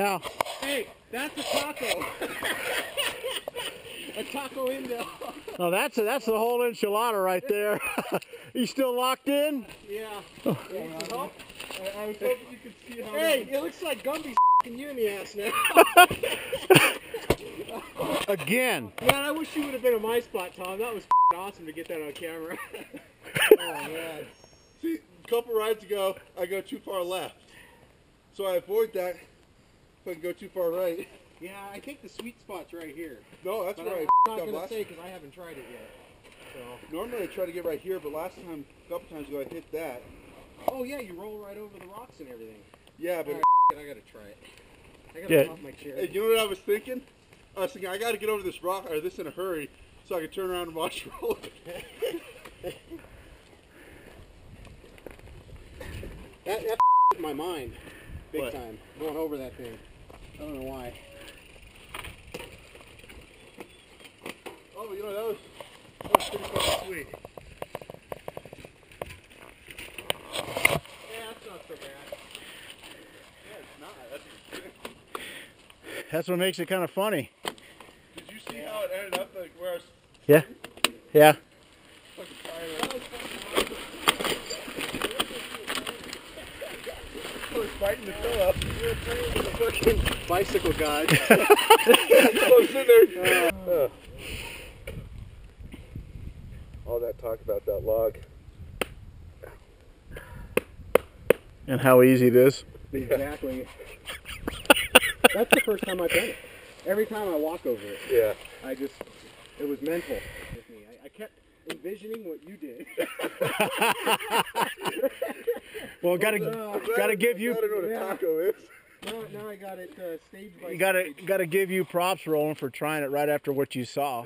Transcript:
now. Hey, that's a taco. A taco Indio. Oh, that's the whole enchilada right there. You still locked in? Yeah. I was hoping you could see how. Hey, it looks like Gumby's you in the ass now. Again. Man, I wish you would have been in my spot, Tom. That was awesome to get that on camera. Oh, man. See, a couple rides ago, I go too far left. So I avoid that if I can go too far right. Yeah, I think the sweet spot's right here. No, that's But where I'm I not going to last say because I haven't tried it yet. So. Normally I try to get right here, but last time, a couple times ago, I hit that. Oh, yeah, you roll right over the rocks and everything. Yeah, but... Right, I got to try it. I got to come off my chair. Hey, you know what I was thinking? I was thinking, I got to get over this rock, or this in a hurry, so I can turn around and watch you roll it. That my mind, big What? time, going over that thing. I don't know why. Oh, you know, that was pretty fucking sweet. Yeah, that's not so bad. Yeah, it's not. That's what makes it kind of funny. Did you see how it ended up, like, where I was Yeah. Yeah. fucking tired? I was fighting the fill up. You're playing with the fucking bicycle guy. I was sitting there. All that talk about that log. And how easy it is. Exactly. That's the first time I've done it. Every time I walk over it, Yeah. it was mental with me. I kept envisioning what you did. Well, gotta give you. I don't know what a taco is. Now I got it stage by You stage. gotta give you props, Roland, for trying it right after what you saw.